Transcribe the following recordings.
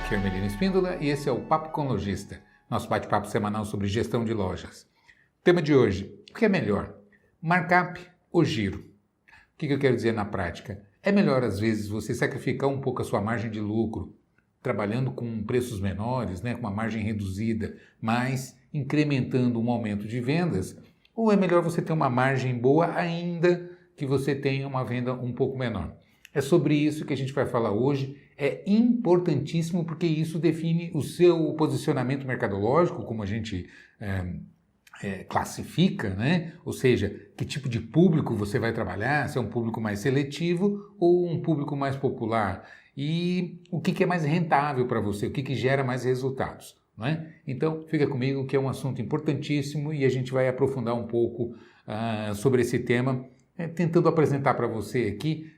Aqui é Hermelino Espíndola e esse é o Papo com Lojista, nosso bate-papo semanal sobre gestão de lojas. O tema de hoje, o que é melhor, markup ou giro? O que eu quero dizer na prática? É melhor às vezes você sacrificar um pouco a sua margem de lucro, trabalhando com preços menores, com uma margem reduzida, mas incrementando um aumento de vendas, ou é melhor você ter uma margem boa ainda que você tenha uma venda um pouco menor? É sobre isso que a gente vai falar hoje. É importantíssimo porque isso define o seu posicionamento mercadológico, como a gente classifica, Ou seja, que tipo de público você vai trabalhar, se é um público mais seletivo ou um público mais popular. E o que é mais rentável para você, o que gera mais resultados. Então, fica comigo que é um assunto importantíssimo e a gente vai aprofundar um pouco sobre esse tema, tentando apresentar para você aqui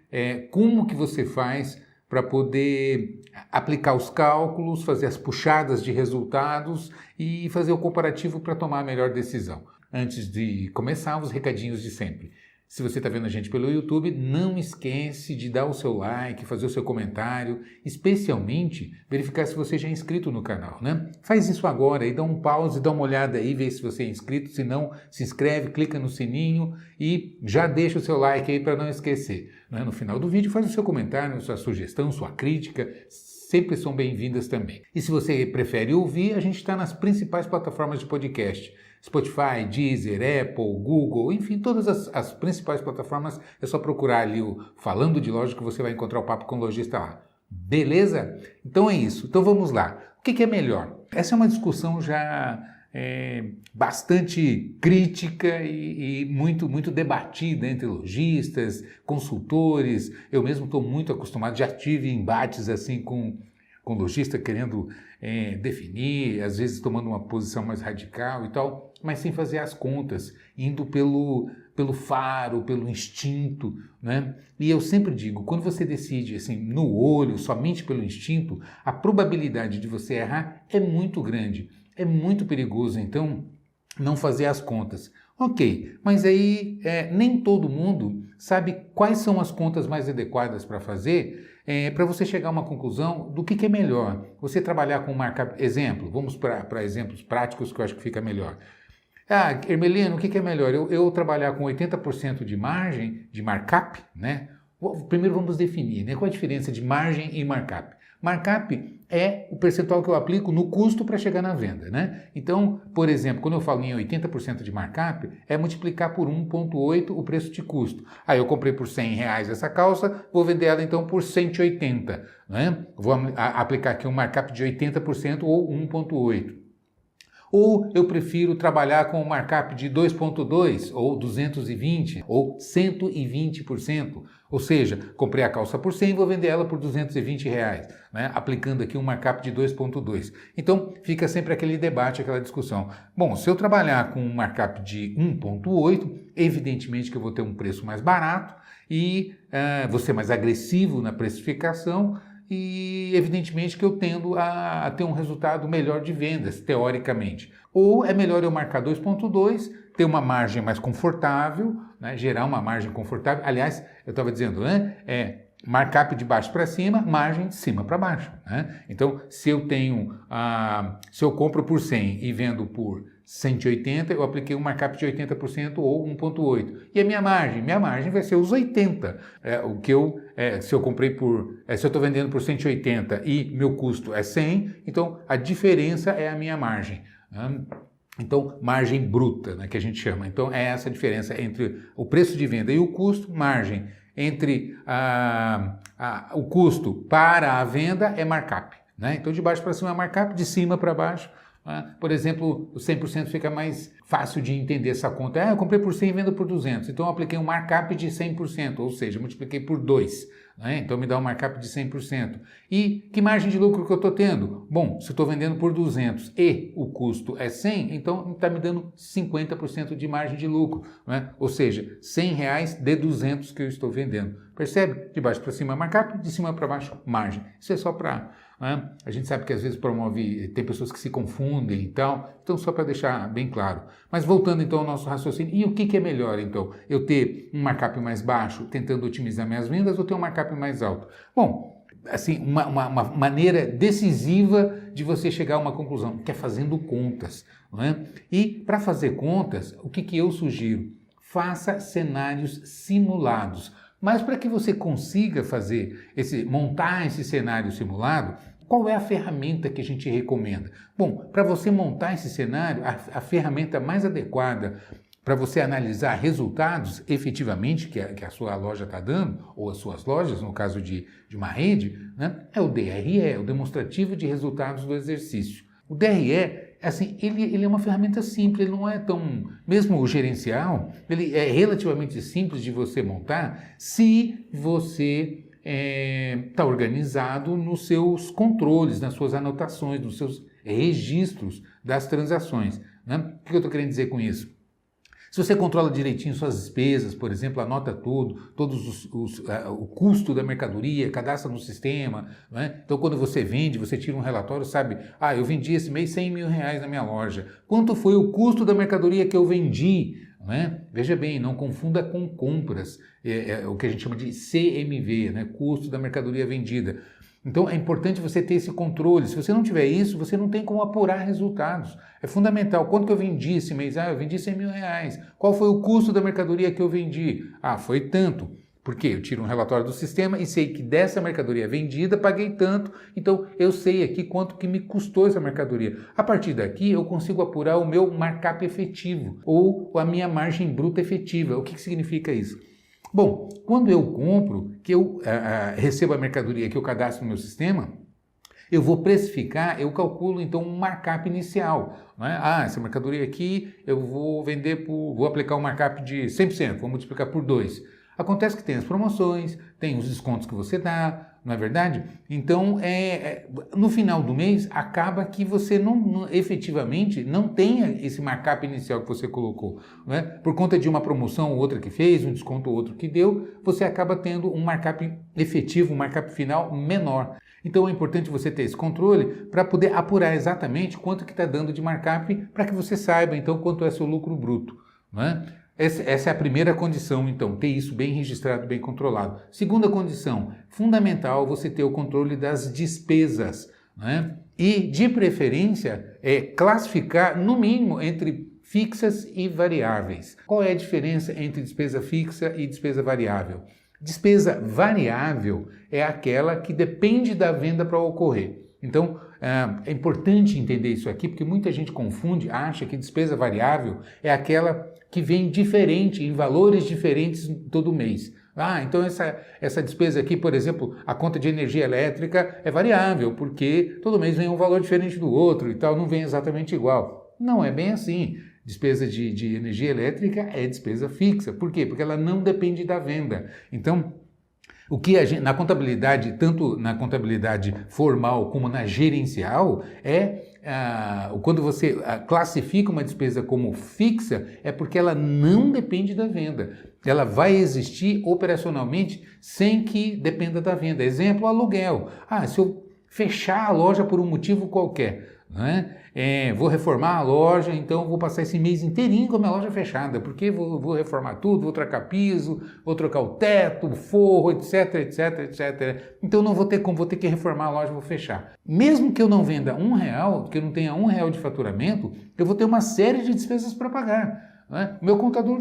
como que você faz para poder aplicar os cálculos, fazer as puxadas de resultados e fazer o comparativo para tomar a melhor decisão. Antes de começar, os recadinhos de sempre. Se você está vendo a gente pelo YouTube, não esquece de dar o seu like, fazer o seu comentário, especialmente verificar se você já é inscrito no canal, Faz isso agora e dá um pause, dá uma olhada aí, vê se você é inscrito, se não, se inscreve, clica no sininho e já deixa o seu like aí para não esquecer. No final do vídeo faz o seu comentário, sua sugestão, sua crítica, sempre são bem-vindas também. E se você prefere ouvir, a gente está nas principais plataformas de podcast. Spotify, Deezer, Apple, Google, enfim, todas as principais plataformas, é só procurar ali o Falando de Loja que você vai encontrar o Papo com Lojista lá. Beleza? Então é isso. Então vamos lá. O que é melhor? Essa é uma discussão já bastante crítica e muito debatida entre lojistas, consultores. Eu mesmo estou muito acostumado, já tive embates assim com lojista querendo definir, às vezes tomando uma posição mais radical e tal, mas sem fazer as contas, indo pelo faro, pelo instinto, E eu sempre digo, quando você decide assim, no olho, somente pelo instinto, a probabilidade de você errar é muito grande, é muito perigoso, então, não fazer as contas. Ok, mas aí nem todo mundo sabe quais são as contas mais adequadas para fazer, para você chegar a uma conclusão do que é melhor. Você trabalhar com markup, exemplo, vamos para exemplos práticos que eu acho que fica melhor. Hermelino, o que é melhor? Eu trabalhar com 80% de margem, de markup, Primeiro vamos definir, qual a diferença de margem e markup. Markup é o percentual que eu aplico no custo para chegar na venda, Então, por exemplo, quando eu falo em 80% de markup, é multiplicar por 1,8 o preço de custo. Aí eu comprei por R$100 essa calça, vou vender ela então por 180, Vou aplicar aqui um markup de 80% ou 1,8. Ou eu prefiro trabalhar com um markup de 2,2 ou 220 ou 120%. Ou seja, comprei a calça por 100 e vou vender ela por R$220, aplicando aqui um markup de 2,2. Então, fica sempre aquele debate, aquela discussão. Bom, se eu trabalhar com um markup de 1,8, evidentemente que eu vou ter um preço mais barato e vou ser mais agressivo na precificação, e evidentemente que eu tendo a ter um resultado melhor de vendas, teoricamente. Ou é melhor eu marcar 2,2, ter uma margem mais confortável, gerar uma margem confortável. Aliás, eu estava dizendo, markup de baixo para cima, margem de cima para baixo. Então, se eu compro por 100 e vendo por 180, eu apliquei um markup de 80% ou 1,8. E a minha margem vai ser os 80. Se eu estou vendendo por 180 e meu custo é 100, então a diferença é a minha margem. Então, margem bruta, que a gente chama. Então, é essa a diferença entre o preço de venda e o custo, margem entre o custo para a venda é markup. Então, de baixo para cima é markup, de cima para baixo. Por exemplo, o 100% fica mais fácil de entender essa conta. Eu comprei por 100 e vendo por 200. Então, eu apliquei um markup de 100%, ou seja, multipliquei por 2. Então, me dá um markup de 100%. E que margem de lucro que eu estou tendo? Bom, se eu estou vendendo por 200 e o custo é 100, então está me dando 50% de margem de lucro. Ou seja, R$100 de 200 que eu estou vendendo. Percebe? De baixo para cima markup, de cima para baixo margem. Isso é só para... A gente sabe que às vezes tem pessoas que se confundem e tal, então só para deixar bem claro. Mas voltando então ao nosso raciocínio, e o que é melhor então? Eu ter um markup mais baixo tentando otimizar minhas vendas ou ter um markup mais alto? Bom, assim, uma maneira decisiva de você chegar a uma conclusão, que é fazendo contas. Não é? E para fazer contas, o que eu sugiro? Faça cenários simulados. Mas para que você consiga montar esse cenário simulado, qual é a ferramenta que a gente recomenda? Bom, para você montar esse cenário, a ferramenta mais adequada para você analisar resultados efetivamente que a sua loja está dando, ou as suas lojas, no caso de uma rede, né, é o DRE, o Demonstrativo de Resultados do Exercício. O DRE, assim, ele é uma ferramenta simples, ele não é tão... Mesmo o gerencial, ele é relativamente simples de você montar se você está organizado nos seus controles, nas suas anotações, nos seus registros das transações. Né? O que eu estou querendo dizer com isso? Se você controla direitinho suas despesas, por exemplo, anota tudo, o custo da mercadoria, cadastra no sistema, né? Então quando você vende, você tira um relatório, sabe, eu vendi esse mês 100 mil reais na minha loja. Quanto foi o custo da mercadoria que eu vendi? Né? Veja bem, não confunda com compras, o que a gente chama de CMV, né? Custo da mercadoria vendida. Então é importante você ter esse controle. Se você não tiver isso, você não tem como apurar resultados. É fundamental. Quanto que eu vendi esse mês? Eu vendi 100 mil reais. Qual foi o custo da mercadoria que eu vendi? Foi tanto. Por quê? Eu tiro um relatório do sistema e sei que dessa mercadoria vendida, paguei tanto, então eu sei aqui quanto que me custou essa mercadoria. A partir daqui, eu consigo apurar o meu markup efetivo ou a minha margem bruta efetiva. O que significa isso? Bom, quando eu compro, que eu recebo a mercadoria que eu cadastro no meu sistema, eu vou precificar, eu calculo então um markup inicial. Não é? Essa mercadoria aqui eu vou vender vou aplicar um markup de 100%, vou multiplicar por 2. Acontece que tem as promoções, tem os descontos que você dá, não é verdade? Então, no final do mês, acaba que você efetivamente não tenha esse markup inicial que você colocou. Não é? Por conta de uma promoção ou outra que fez, um desconto ou outro que deu, você acaba tendo um markup efetivo, um markup final menor. Então é importante você ter esse controle para poder apurar exatamente quanto que está dando de markup para que você saiba então quanto é seu lucro bruto. Não é? Essa é a primeira condição, então, ter isso bem registrado, bem controlado. Segunda condição, fundamental você ter o controle das despesas, né? E, de preferência, classificar, no mínimo, entre fixas e variáveis. Qual é a diferença entre despesa fixa e despesa variável? Despesa variável é aquela que depende da venda para ocorrer. Então, é importante entender isso aqui, porque muita gente confunde, acha que despesa variável é aquela que vem diferente, em valores diferentes todo mês. Então essa despesa aqui, por exemplo, a conta de energia elétrica é variável, porque todo mês vem um valor diferente do outro e tal, não vem exatamente igual. Não é bem assim. Despesa de energia elétrica é despesa fixa. Por quê? Porque ela não depende da venda. Então, o que na contabilidade, tanto na contabilidade formal como na gerencial, quando você classifica uma despesa como fixa, é porque ela não depende da venda. Ela vai existir operacionalmente sem que dependa da venda. Exemplo, aluguel. Se eu fechar a loja por um motivo qualquer, né? Vou reformar a loja, então vou passar esse mês inteirinho com a minha loja fechada, porque vou reformar tudo, vou trocar piso, vou trocar o teto, o forro, etc, etc, etc. Então não vou ter como, vou ter que reformar a loja, vou fechar. Mesmo que eu não venda R$1, que eu não tenha R$1 de faturamento, eu vou ter uma série de despesas para pagar. Né? Meu contador,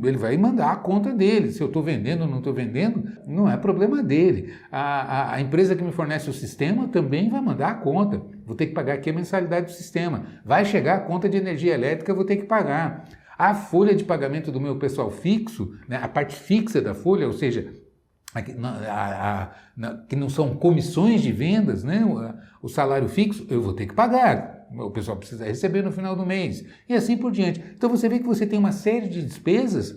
ele vai mandar a conta dele. Se eu estou vendendo ou não estou vendendo, não é problema dele. A empresa que me fornece o sistema também vai mandar a conta. Vou ter que pagar aqui a mensalidade do sistema. Vai chegar a conta de energia elétrica, eu vou ter que pagar. A folha de pagamento do meu pessoal fixo, né, a parte fixa da folha, ou seja, que não são comissões de vendas, né, o salário fixo, eu vou ter que pagar. O pessoal precisa receber no final do mês e assim por diante. Então você vê que você tem uma série de despesas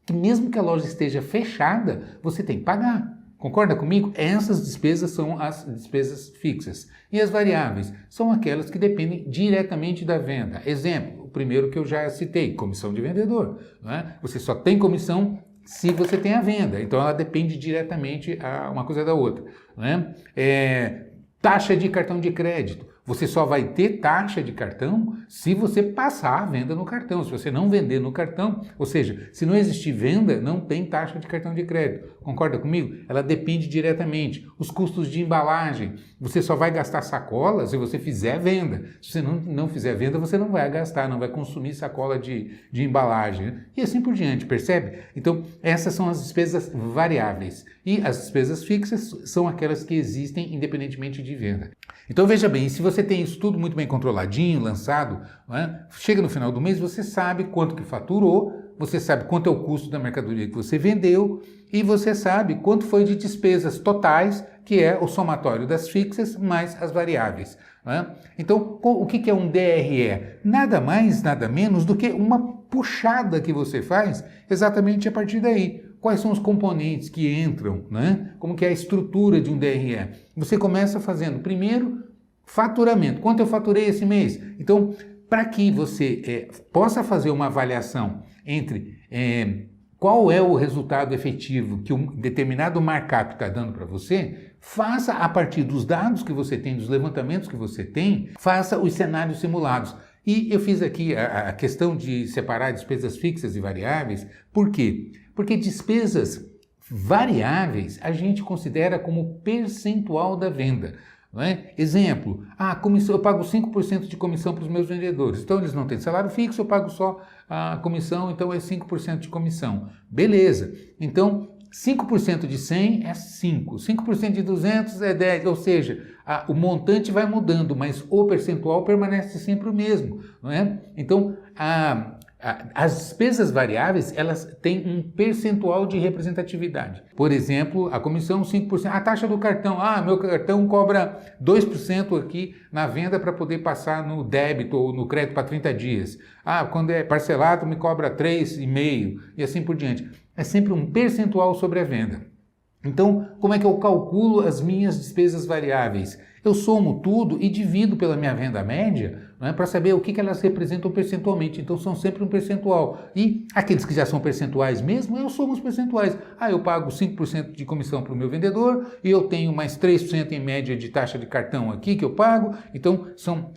que mesmo que a loja esteja fechada, você tem que pagar. Concorda comigo? Essas despesas são as despesas fixas. E as variáveis são aquelas que dependem diretamente da venda. Exemplo, o primeiro que eu já citei, comissão de vendedor. Né? Você só tem comissão se você tem a venda. Então ela depende diretamente uma coisa da outra. Né? Taxa de cartão de crédito. Você só vai ter taxa de cartão se você passar a venda no cartão. Se você não vender no cartão, ou seja, se não existir venda, não tem taxa de cartão de crédito. Concorda comigo? Ela depende diretamente. Os custos de embalagem. Você só vai gastar sacola se você fizer venda. Se você não fizer venda, você não vai gastar, não vai consumir sacola de embalagem. Né? E assim por diante, percebe? Então, essas são as despesas variáveis. E as despesas fixas são aquelas que existem independentemente de venda. Então veja bem, se você tem isso tudo muito bem controladinho, lançado, né? Chega no final do mês, você sabe quanto que faturou, você sabe quanto é o custo da mercadoria que você vendeu e você sabe quanto foi de despesas totais, que é o somatório das fixas mais as variáveis. Né? Então, o que é um DRE? Nada mais, nada menos do que uma puxada que você faz exatamente a partir daí. Quais são os componentes que entram, né? Como que é a estrutura de um DRE? Você começa fazendo, primeiro, faturamento. Quanto eu faturei esse mês? Então, para que você possa fazer uma avaliação entre qual é o resultado efetivo que um determinado markup está dando para você, faça a partir dos dados que você tem, dos levantamentos que você tem, faça os cenários simulados. E eu fiz aqui a questão de separar despesas fixas e variáveis. Por quê? Porque despesas variáveis a gente considera como percentual da venda. Não é? Exemplo, comissão, eu pago 5% de comissão para os meus vendedores. Então eles não têm salário fixo, eu pago só a comissão, então é 5% de comissão. Beleza. Então 5% de 100 é 5, 5% de 200 é 10, ou seja, o montante vai mudando, mas o percentual permanece sempre o mesmo, não é? Então, as despesas variáveis, elas têm um percentual de representatividade. Por exemplo, a comissão 5%, a taxa do cartão, meu cartão cobra 2% aqui na venda para poder passar no débito ou no crédito para 30 dias. Quando é parcelado me cobra 3,5% e assim por diante. É sempre um percentual sobre a venda. Então, como é que eu calculo as minhas despesas variáveis? Eu somo tudo e divido pela minha venda média, não é, para saber o que elas representam percentualmente. Então, são sempre um percentual. E aqueles que já são percentuais mesmo, eu somo os percentuais. Eu pago 5% de comissão para o meu vendedor e eu tenho mais 3% em média de taxa de cartão aqui que eu pago. Então,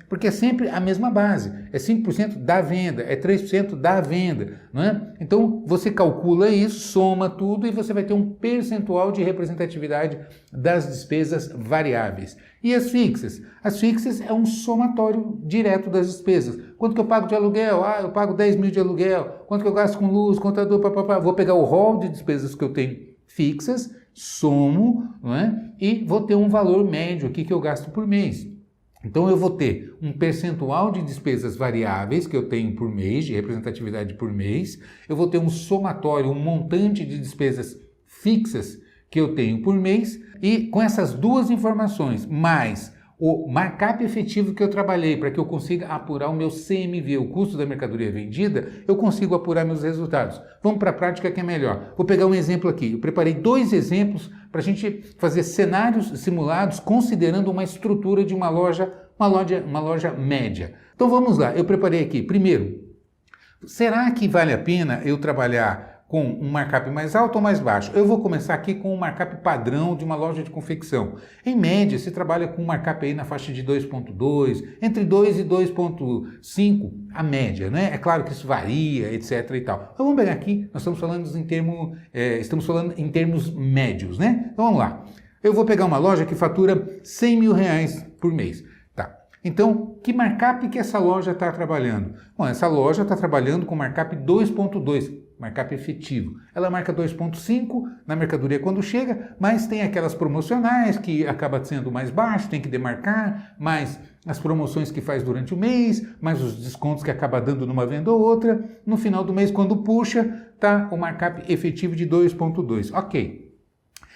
porque é sempre a mesma base. É 5% da venda, é 3% da venda. Não é? Então, você calcula isso, soma tudo e você vai ter um percentual de representatividade das despesas variáveis. E as fixas? As fixas é um somatório direto das despesas. Quanto que eu pago de aluguel? Eu pago 10 mil de aluguel. Quanto que eu gasto com luz, contador, papapá. Vou pegar o rol de despesas que eu tenho fixas, somo, não é? E vou ter um valor médio aqui que eu gasto por mês. Então eu vou ter um percentual de despesas variáveis que eu tenho por mês, de representatividade por mês. Eu vou ter um somatório, um montante de despesas fixas que eu tenho por mês, e com essas duas informações, mais o markup efetivo que eu trabalhei para que eu consiga apurar o meu CMV, o custo da mercadoria vendida, eu consigo apurar meus resultados. Vamos para a prática que é melhor. Vou pegar um exemplo aqui. Eu preparei 2 exemplos para a gente fazer cenários simulados considerando uma estrutura de uma loja média. Então vamos lá. Eu preparei aqui. Primeiro, será que vale a pena eu trabalhar com um markup mais alto ou mais baixo? Eu vou começar aqui com um markup padrão de uma loja de confecção. Em média, se trabalha com um markup aí na faixa de 2,2, entre 2 e 2,5, a média, né? É claro que isso varia, etc e tal. Então vamos pegar aqui, nós estamos falando em termos médios, né? Então vamos lá. Eu vou pegar uma loja que fatura 100 mil reais por mês. Então, que markup que essa loja está trabalhando? Bom, essa loja está trabalhando com markup 2,2, markup efetivo. Ela marca 2,5 na mercadoria quando chega, mas tem aquelas promocionais que acaba sendo mais baixo, tem que demarcar, mais as promoções que faz durante o mês, mais os descontos que acaba dando numa venda ou outra. No final do mês, quando puxa, está o markup efetivo de 2,2. Ok.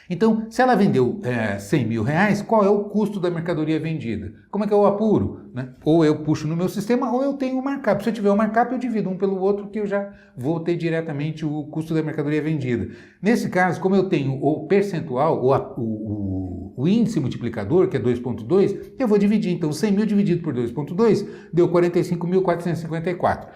Então, se ela vendeu 100 mil reais, qual é o custo da mercadoria vendida? Como é que eu apuro? Né? Ou eu puxo no meu sistema, ou eu tenho o markup. Se eu tiver o markup, eu divido um pelo outro, que eu já vou ter diretamente o custo da mercadoria vendida. Nesse caso, como eu tenho o percentual, o índice multiplicador, que é 2,2, eu vou dividir. Então, 100 mil dividido por 2,2 deu 45.454.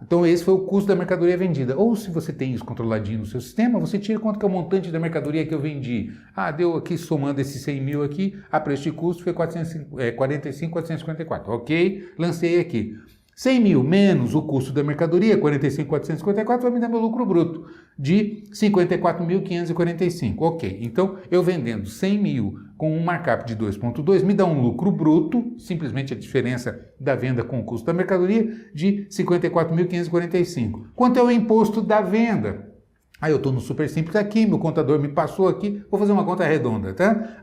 Então esse foi o custo da mercadoria vendida. Ou se você tem isso controladinho no seu sistema, você tira quanto que é o montante da mercadoria que eu vendi. Deu aqui, somando esses 100 mil aqui, a preço de custo foi 45.454. Ok? Lancei aqui. 100 mil menos o custo da mercadoria, 45.454, vai me dar meu lucro bruto de 54.545. Ok, então eu vendendo 100 mil com um markup de 2,2 me dá um lucro bruto, simplesmente a diferença da venda com o custo da mercadoria, de 54.545. Quanto é o imposto da venda? Eu estou no super simples aqui, meu contador me passou aqui, vou fazer uma conta redonda, tá?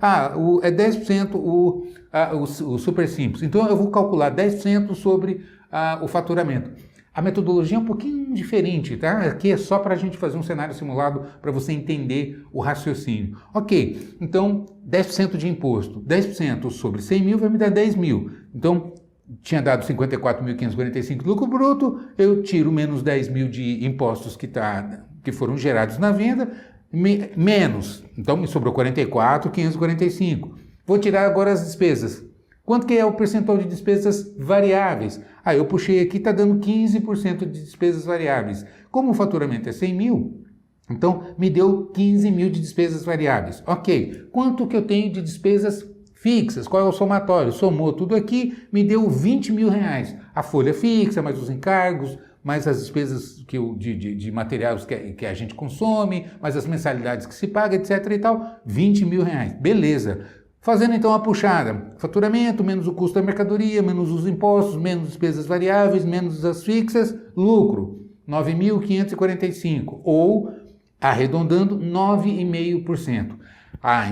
É 10% o super simples, então eu vou calcular 10% sobre o faturamento. A metodologia é um pouquinho diferente, tá? Aqui é só para a gente fazer um cenário simulado para você entender o raciocínio. Ok, então 10% de imposto, 10% sobre 100 mil vai me dar 10 mil. Então, tinha dado 54.545 de lucro bruto, eu tiro menos 10 mil de impostos que foram gerados na venda, menos, então me sobrou 44.545. Vou tirar agora as despesas. Quanto que é o percentual de despesas variáveis? Eu puxei aqui, está dando 15% de despesas variáveis. Como o faturamento é 100 mil, então me deu 15 mil de despesas variáveis. Ok, quanto que eu tenho de despesas fixas? Qual é o somatório? Somou tudo aqui, me deu 20 mil reais. A folha fixa, mais os encargos, mais as despesas de materiais que a gente consome, mais as mensalidades que se paga, etc. e tal, 20 mil reais. Beleza. Fazendo então a puxada, faturamento, menos o custo da mercadoria, menos os impostos, menos despesas variáveis, menos as fixas, lucro, 9.545, ou, arredondando, 9,5%.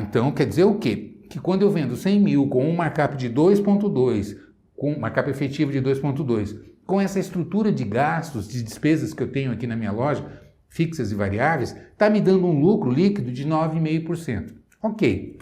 Então quer dizer o quê? Que quando eu vendo 100 mil com um markup de 2,2, com um markup efetivo de 2,2, com essa estrutura de gastos, de despesas que eu tenho aqui na minha loja, fixas e variáveis, está me dando um lucro líquido de 9,5%. Ok.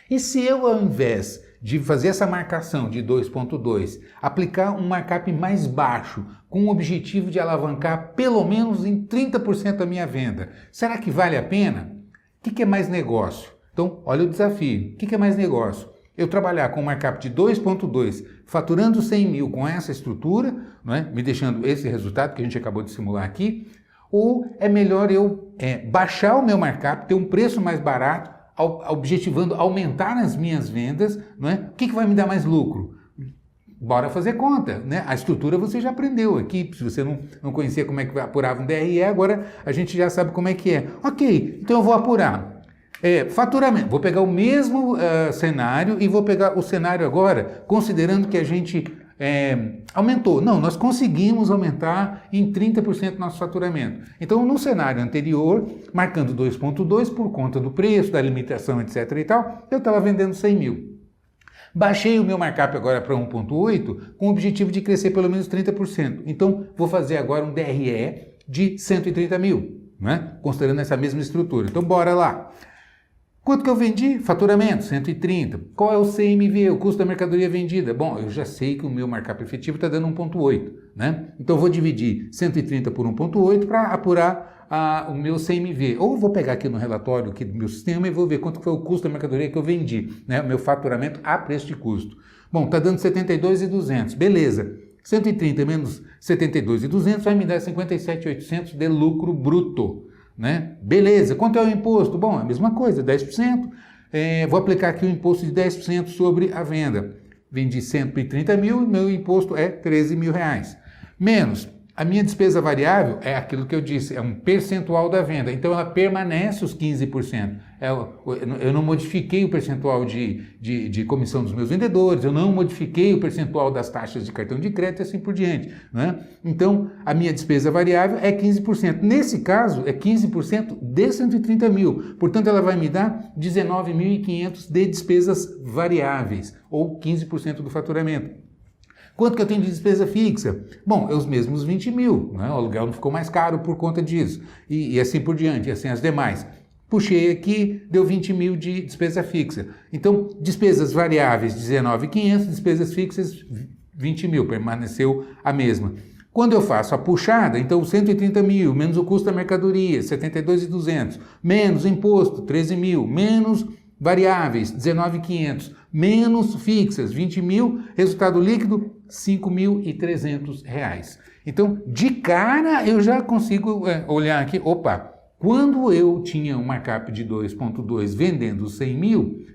E se eu, ao invés de fazer essa marcação de 2,2, aplicar um markup mais baixo, com o objetivo de alavancar pelo menos em 30% a minha venda, será que vale a pena? O que é mais negócio? Então, olha o desafio. O que é mais negócio? Eu trabalhar com um markup de 2,2, faturando 100 mil com essa estrutura, não é? Me deixando esse resultado que a gente acabou de simular aqui, ou é melhor eu baixar o meu markup, ter um preço mais barato, objetivando aumentar as minhas vendas, não é? O que vai me dar mais lucro? Bora fazer conta, né? A estrutura você já aprendeu aqui, se você não conhecia como é que apurava um DRE, agora a gente já sabe como é que é. Ok, então eu vou apurar. Faturamento, vou pegar o mesmo cenário e vou pegar o cenário agora, considerando que a gente aumentou. Não, nós conseguimos aumentar em 30% nosso faturamento. Então, no cenário anterior, marcando 2,2 por conta do preço, da limitação, etc. e tal, eu estava vendendo 100 mil. Baixei o meu markup agora para 1,8 com o objetivo de crescer pelo menos 30%. Então, vou fazer agora um DRE de 130 mil, né? Considerando essa mesma estrutura. Então, bora lá. Quanto que eu vendi? Faturamento, 130. Qual é o CMV, o custo da mercadoria vendida? Bom, eu já sei que o meu markup efetivo está dando 1,8, né? Então, eu vou dividir 130 por 1,8 para apurar o meu CMV. Ou vou pegar aqui no relatório aqui do meu sistema e vou ver quanto foi o custo da mercadoria que eu vendi, né? O meu faturamento a preço de custo. Bom, está dando 72.200, beleza. 130 menos 72.200 vai me dar 57.800 de lucro bruto. Né? Beleza, quanto é o imposto? Bom, a mesma coisa, 10%. Vou aplicar aqui o imposto de 10% sobre a venda. Vendi 130 mil, meu imposto é 13 mil reais. Menos, a minha despesa variável é aquilo que eu disse, é um percentual da venda. Então, ela permanece os 15%. Eu não modifiquei o percentual de comissão dos meus vendedores, eu não modifiquei o percentual das taxas de cartão de crédito e assim por diante. Né? Então, a minha despesa variável é 15%. Nesse caso, é 15% de 130 mil. Portanto, ela vai me dar 19.500 de despesas variáveis, ou 15% do faturamento. Quanto que eu tenho de despesa fixa? Bom, é os mesmos 20 mil, né? O aluguel não ficou mais caro por conta disso, e assim por diante, e assim as demais. Puxei aqui, deu 20 mil de despesa fixa. Então, despesas variáveis 19.500, despesas fixas 20 mil, permaneceu a mesma. Quando eu faço a puxada, então 130 mil, menos o custo da mercadoria, 72.200, menos o imposto, 13 mil, menos variáveis, 19.500, menos fixas, 20 mil, resultado líquido, R$ 5.300. Então, de cara, eu já consigo olhar aqui, opa, quando eu tinha um markup de 2,2 vendendo 100 mil,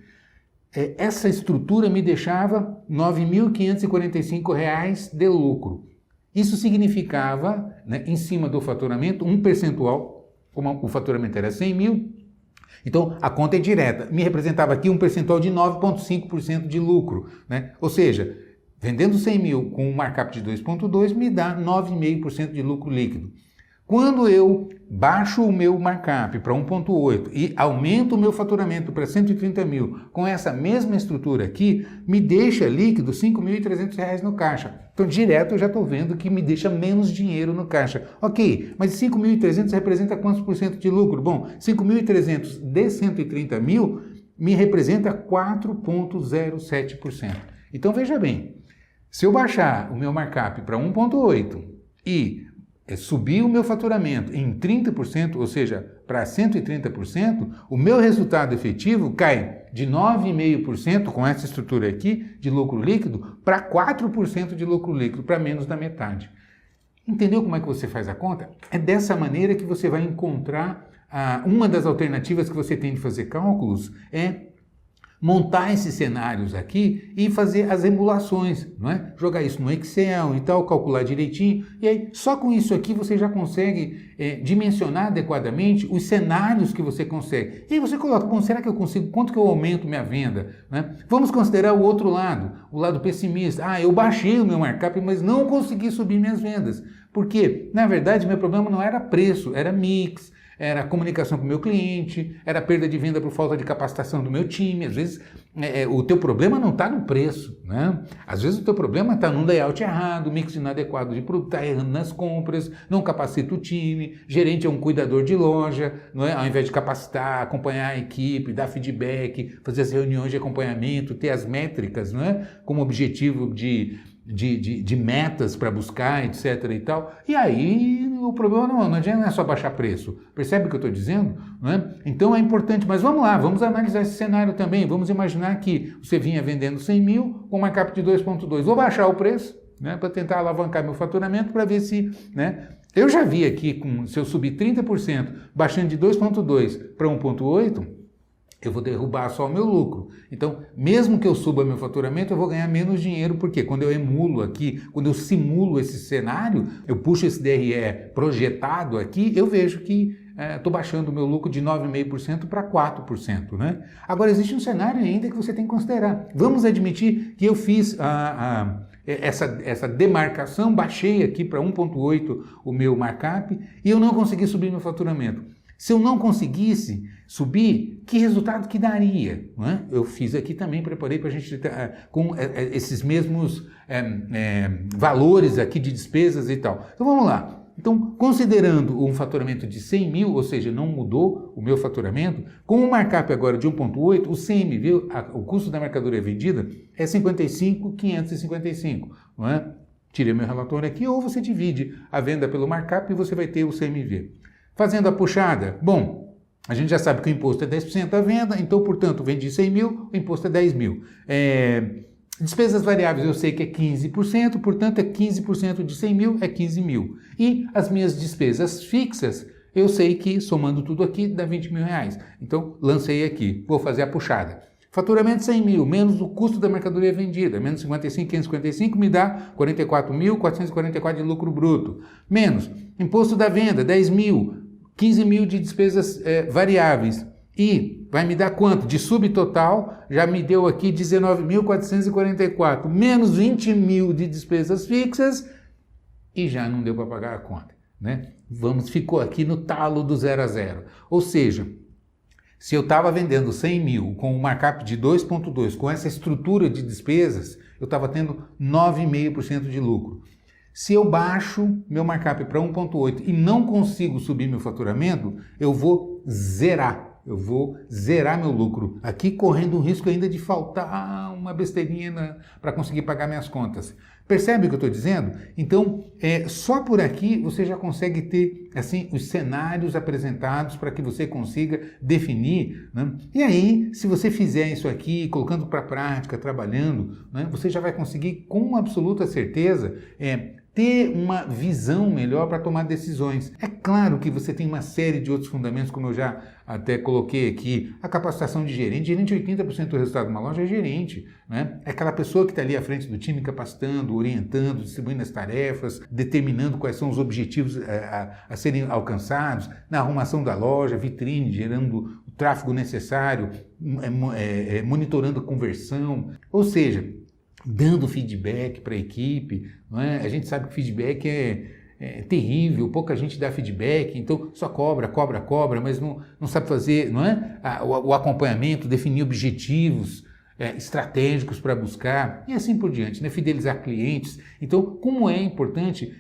essa estrutura me deixava R$ 9.545 de lucro. Isso significava, né, em cima do faturamento, um percentual, como o faturamento era 100 mil, então a conta é direta, me representava aqui um percentual de 9,5% de lucro, né? Ou seja, vendendo 100 mil com um markup de 2,2 me dá 9,5% de lucro líquido. Quando eu baixo o meu markup para 1,8 e aumento o meu faturamento para 130 mil com essa mesma estrutura aqui, me deixa líquido R$ 5.300 no caixa. Então, direto eu já estou vendo que me deixa menos dinheiro no caixa. Ok, mas 5.300 representa quantos por cento de lucro? Bom, 5.300 de 130 mil me representa 4,07%. Então, veja bem, se eu baixar o meu markup para 1,8 e subir o meu faturamento em 30%, ou seja, para 130%, o meu resultado efetivo cai de 9,5% com essa estrutura aqui de lucro líquido para 4% de lucro líquido, para menos da metade. Entendeu como é que você faz a conta? É dessa maneira que você vai encontrar uma das alternativas que você tem de fazer cálculos é montar esses cenários aqui e fazer as emulações, não é? Jogar isso no Excel e tal, calcular direitinho, e aí só com isso aqui você já consegue dimensionar adequadamente os cenários que você consegue. E aí você coloca, bom, será que eu consigo, quanto que eu aumento minha venda? Né? Vamos considerar o outro lado, o lado pessimista. Eu baixei o meu markup, mas não consegui subir minhas vendas. Por quê? Na verdade, meu problema não era preço, era mix, era a comunicação com o meu cliente, era a perda de venda por falta de capacitação do meu time. Às vezes o teu problema não está no preço, né? Às vezes o teu problema está num layout errado, mix inadequado de produto, está errando nas compras, não capacita o time, gerente é um cuidador de loja, não é? Ao invés de capacitar, acompanhar a equipe, dar feedback, fazer as reuniões de acompanhamento, ter as métricas, não é? Como objetivo de metas para buscar, etc. e tal. E aí o problema não é só baixar preço. Percebe o que eu estou dizendo? Não é? Então é importante, mas vamos lá, vamos analisar esse cenário também. Vamos imaginar que você vinha vendendo 100 mil com markup de 2,2. Vou baixar o preço, né, para tentar alavancar meu faturamento para ver se... Né, eu já vi aqui, se eu subir 30%, baixando de 2,2 para 1,8, eu vou derrubar só o meu lucro. Então, mesmo que eu suba meu faturamento, eu vou ganhar menos dinheiro, porque quando eu emulo aqui, quando eu simulo esse cenário, eu puxo esse DRE projetado aqui, eu vejo que estou baixando o meu lucro de 9,5% para 4%. Né? Agora, existe um cenário ainda que você tem que considerar. Vamos admitir que eu fiz essa demarcação, baixei aqui para 1,8 o meu markup e eu não consegui subir meu faturamento. Se eu não conseguisse subir, que resultado que daria? Não é? Eu fiz aqui também, preparei para a gente com esses mesmos valores aqui de despesas e tal. Então vamos lá. Então, considerando um faturamento de 100 mil, ou seja, não mudou o meu faturamento, com um markup agora de 1,8, o CMV, o custo da mercadoria vendida, é 55.555, não é? Tirei meu relatório aqui, ou você divide a venda pelo markup e você vai ter o CMV. Fazendo a puxada, bom, a gente já sabe que o imposto é 10% da venda, então, portanto, vendi 100 mil, o imposto é 10 mil. Despesas variáveis eu sei que é 15%, portanto, é 15% de 100 mil, é 15 mil. E as minhas despesas fixas, eu sei que, somando tudo aqui, dá 20 mil reais. Então, lancei aqui, vou fazer a puxada. Faturamento 100 mil, menos o custo da mercadoria vendida, menos 55.555 me dá 44.444 de lucro bruto. Menos imposto da venda, 10 mil, 15 mil de despesas variáveis. E vai me dar quanto? De subtotal, já me deu aqui 19.444, menos 20 mil de despesas fixas e já não deu para pagar a conta. Né? Ficou aqui no talo do 0 a 0. Ou seja, se eu estava vendendo 100 mil com um markup de 2,2, com essa estrutura de despesas, eu estava tendo 9,5% de lucro. Se eu baixo meu markup para 1,8 e não consigo subir meu faturamento, eu vou zerar. eu vou zerar meu lucro aqui, correndo um risco ainda de faltar uma besteirinha para conseguir pagar minhas contas. Percebe o que eu estou dizendo? Então, só por aqui você já consegue ter assim os cenários apresentados para que você consiga definir, né? E aí, se você fizer isso aqui, colocando para a prática, trabalhando, né, você já vai conseguir com absoluta certeza ter uma visão melhor para tomar decisões. É claro que você tem uma série de outros fundamentos, como eu já até coloquei aqui, a capacitação de gerente. Gerente, 80% do resultado de uma loja é gerente, né? É aquela pessoa que está ali à frente do time, capacitando, orientando, distribuindo as tarefas, determinando quais são os objetivos a serem alcançados, na arrumação da loja, vitrine, gerando o tráfego necessário, monitorando a conversão, ou seja, dando feedback para a equipe, não é? A gente sabe que feedback é terrível, pouca gente dá feedback, então só cobra, mas não sabe fazer, não é? O acompanhamento, definir objetivos estratégicos para buscar e assim por diante, né? Fidelizar clientes. Então, como é importante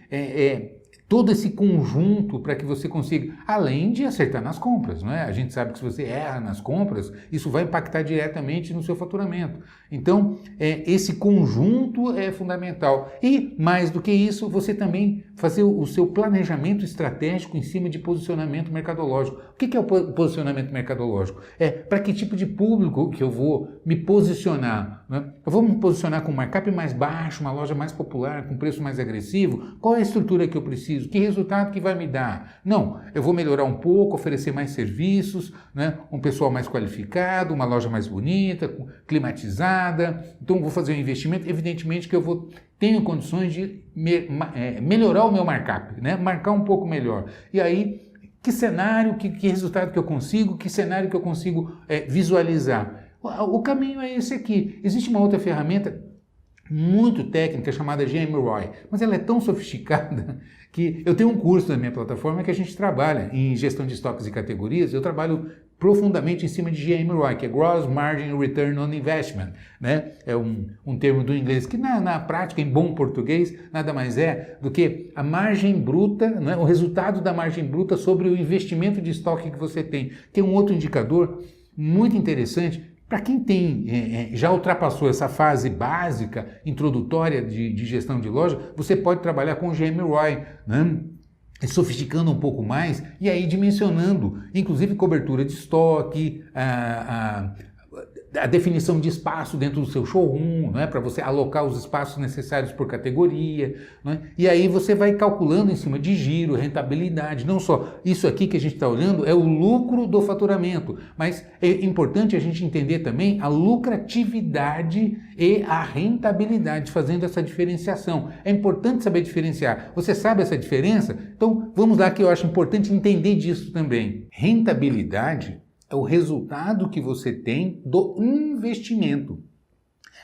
todo esse conjunto para que você consiga, além de acertar nas compras, não é? A gente sabe que se você erra nas compras, isso vai impactar diretamente no seu faturamento. Então, esse conjunto é fundamental. E, mais do que isso, você também fazer o seu planejamento estratégico em cima de posicionamento mercadológico. O que é o posicionamento mercadológico? Para que tipo de público que eu vou me posicionar, né? Eu vou me posicionar com um markup mais baixo, uma loja mais popular, com preço mais agressivo? Qual é a estrutura que eu preciso? Que resultado que vai me dar? Não, eu vou melhorar um pouco, oferecer mais serviços, né? Um pessoal mais qualificado, uma loja mais bonita, climatizada. Então, vou fazer um investimento. Evidentemente que eu tenho condições de melhorar o meu markup, né? Marcar um pouco melhor. E aí, que cenário, que resultado que eu consigo, que cenário que eu consigo visualizar? O caminho é esse aqui. Existe uma outra ferramenta muito técnica chamada GMROI, mas ela é tão sofisticada que eu tenho um curso na minha plataforma que a gente trabalha em gestão de estoques e categorias. Eu trabalho profundamente em cima de GMROI, que é Gross Margin Return on Investment, né? É um termo do inglês que na prática, em bom português, nada mais é do que a margem bruta, né? O resultado da margem bruta sobre o investimento de estoque que você tem. Tem um outro indicador muito interessante. Para quem já ultrapassou essa fase básica, introdutória de gestão de loja, você pode trabalhar com o GMROI, né? Sofisticando um pouco mais e aí dimensionando, inclusive cobertura de estoque, a definição de espaço dentro do seu showroom, não é? Para você alocar os espaços necessários por categoria, não é? E aí você vai calculando em cima de giro, rentabilidade. Não só isso aqui que a gente está olhando é o lucro do faturamento, mas é importante a gente entender também a lucratividade e a rentabilidade, fazendo essa diferenciação. É importante saber diferenciar. Você sabe essa diferença? Então vamos lá, que eu acho importante entender disso também. Rentabilidade é o resultado que você tem do investimento.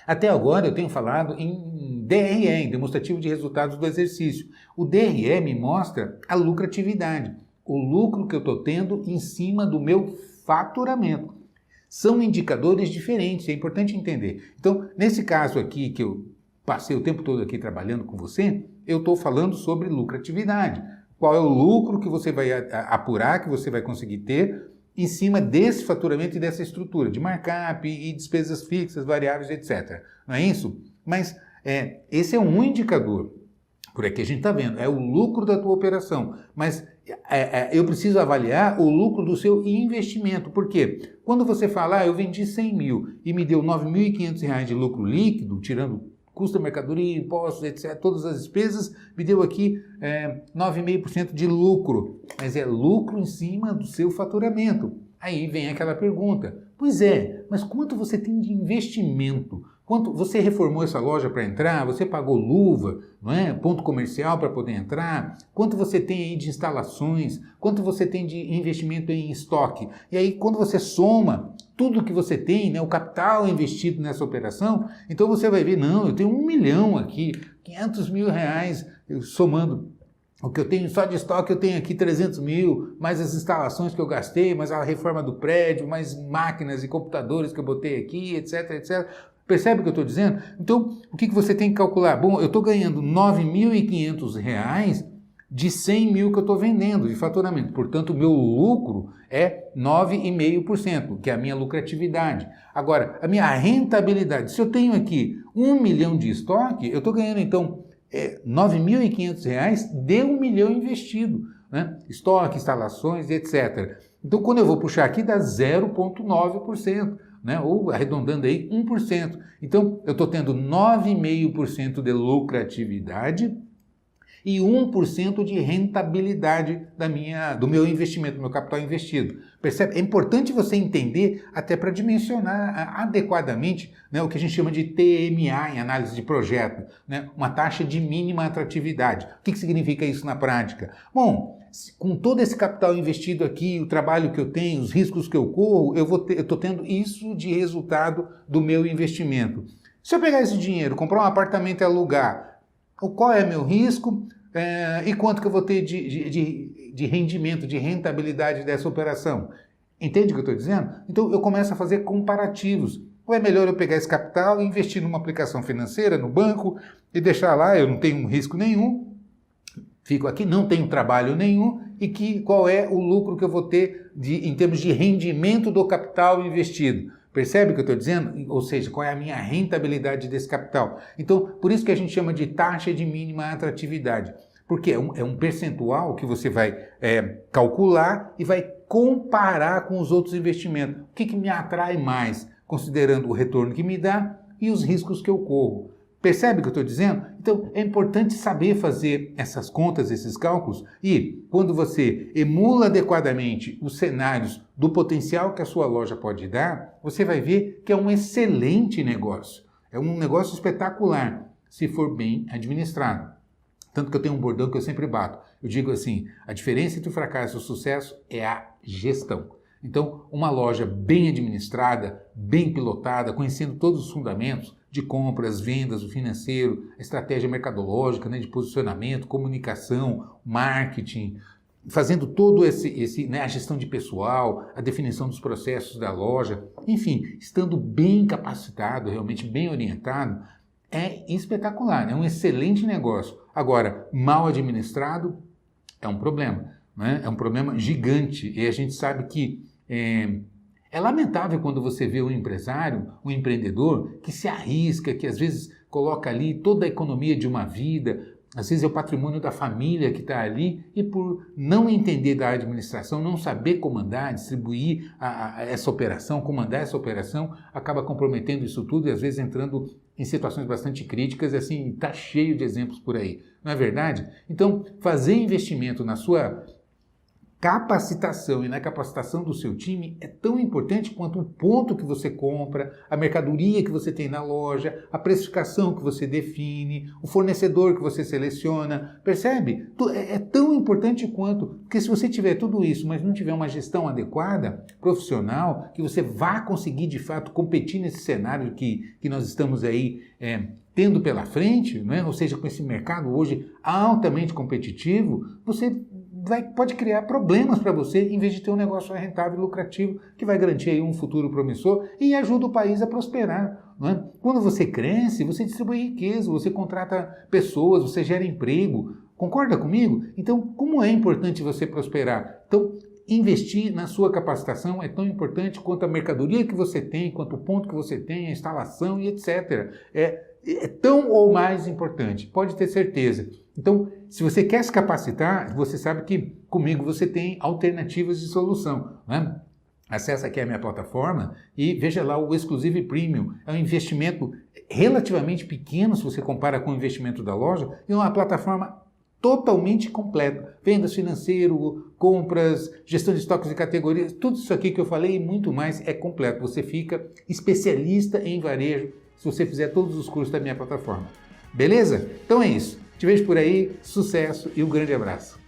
Até agora eu tenho falado em DRE, em demonstrativo de resultados do exercício. O DRE me mostra a lucratividade, o lucro que eu estou tendo em cima do meu faturamento. São indicadores diferentes, é importante entender. Então, nesse caso aqui, que eu passei o tempo todo aqui trabalhando com você, eu estou falando sobre lucratividade. Qual é o lucro que você vai apurar, que você vai conseguir ter em cima desse faturamento e dessa estrutura de markup e despesas fixas, variáveis, etc. Não é isso? Mas esse é um indicador. Por aqui a gente está vendo, é o lucro da tua operação. Mas eu preciso avaliar o lucro do seu investimento. Por quê? Quando você fala, eu vendi 100 mil e me deu R$ 9.500 de lucro líquido, tirando custo da mercadoria, impostos, etc., todas as despesas, me deu aqui 9,5% de lucro. Mas é lucro em cima do seu faturamento. Aí vem aquela pergunta, pois mas quanto você tem de investimento? Quanto você reformou essa loja para entrar? Você pagou luva, não é? Ponto comercial para poder entrar? Quanto você tem aí de instalações? Quanto você tem de investimento em estoque? E aí, quando você soma tudo que você tem, né, o capital investido nessa operação, então você vai ver, não, eu tenho 1 milhão aqui, 500 mil reais, somando o que eu tenho só de estoque, eu tenho aqui 300 mil, mais as instalações que eu gastei, mais a reforma do prédio, mais máquinas e computadores que eu botei aqui, etc, etc. Percebe o que eu estou dizendo? Então, o que você tem que calcular? Bom, eu estou ganhando R$ 9.500 de 100 mil que eu estou vendendo de faturamento. Portanto, o meu lucro é 9,5%, que é a minha lucratividade. Agora, a minha rentabilidade, se eu tenho aqui 1 milhão de estoque, eu estou ganhando então R$ 9.500 de 1 milhão investido, né? Estoque, instalações, etc. Então, quando eu vou puxar aqui, dá 0,9%. Né? Ou arredondando aí 1%. Então, eu estou tendo 9,5% de lucratividade e 1% de rentabilidade do meu investimento, do meu capital investido. Percebe? É importante você entender até para dimensionar adequadamente, né, o que a gente chama de TMA em análise de projeto, né, uma taxa de mínima atratividade. O que significa isso na prática? Bom, com todo esse capital investido aqui, o trabalho que eu tenho, os riscos que eu corro, eu estou tendo isso de resultado do meu investimento. Se eu pegar esse dinheiro, comprar um apartamento e alugar, qual é meu risco e quanto que eu vou ter de rendimento, de rentabilidade dessa operação? Entende o que eu estou dizendo? Então eu começo a fazer comparativos. Ou é melhor eu pegar esse capital e investir numa aplicação financeira, no banco, e deixar lá, eu não tenho um risco nenhum, fico aqui, não tenho trabalho nenhum, e qual é o lucro que eu vou ter em termos de rendimento do capital investido? Percebe o que eu estou dizendo? Ou seja, qual é a minha rentabilidade desse capital? Então, por isso que a gente chama de taxa de mínima atratividade. Porque é um percentual que você vai calcular e vai comparar com os outros investimentos. O que me atrai mais, considerando o retorno que me dá e os riscos que eu corro? Percebe o que eu estou dizendo? Então, é importante saber fazer essas contas, esses cálculos, e quando você emula adequadamente os cenários do potencial que a sua loja pode dar, você vai ver que é um excelente negócio. É um negócio espetacular, se for bem administrado. Tanto que eu tenho um bordão que eu sempre bato. Eu digo assim, a diferença entre o fracasso e o sucesso é a gestão. Então, uma loja bem administrada, bem pilotada, conhecendo todos os fundamentos de compras, vendas, o financeiro, a estratégia mercadológica, né, de posicionamento, comunicação, marketing, fazendo todo a gestão de pessoal, a definição dos processos da loja, enfim, estando bem capacitado, realmente bem orientado, é espetacular, é um excelente negócio. Agora, mal administrado é um problema, né? É um problema gigante e a gente sabe que é lamentável quando você vê um empresário, um empreendedor que se arrisca, que às vezes coloca ali toda a economia de uma vida, às vezes é o patrimônio da família que está ali e por não entender da administração, não saber comandar, distribuir essa operação, comandar essa operação, acaba comprometendo isso tudo e às vezes entrando em situações bastante críticas, assim, está cheio de exemplos por aí, não é verdade? Então, fazer investimento na sua capacitação e na capacitação do seu time é tão importante quanto o ponto que você compra, a mercadoria que você tem na loja, a precificação que você define, o fornecedor que você seleciona, percebe? É tão importante quanto, porque se você tiver tudo isso, mas não tiver uma gestão adequada, profissional, que você vá conseguir de fato competir nesse cenário que nós estamos aí tendo pela frente, né? Ou seja, com esse mercado hoje altamente competitivo, você pode criar problemas para você em vez de ter um negócio rentável e lucrativo que vai garantir aí um futuro promissor e ajuda o país a prosperar. Não é? Quando você cresce, você distribui riqueza, você contrata pessoas, você gera emprego. Concorda comigo? Então, como é importante você prosperar? Então, investir na sua capacitação é tão importante quanto a mercadoria que você tem, quanto o ponto que você tem, a instalação e etc. É tão ou mais importante, pode ter certeza. Então, se você quer se capacitar, você sabe que comigo você tem alternativas de solução, né? Acesse aqui a minha plataforma e veja lá o Exclusive Premium. É um investimento relativamente pequeno se você compara com o investimento da loja e uma plataforma totalmente completa. Vendas financeiro, compras, gestão de estoques e categorias, tudo isso aqui que eu falei e muito mais é completo. Você fica especialista em varejo se você fizer todos os cursos da minha plataforma. Beleza? Então é isso. Te vejo por aí, sucesso e um grande abraço.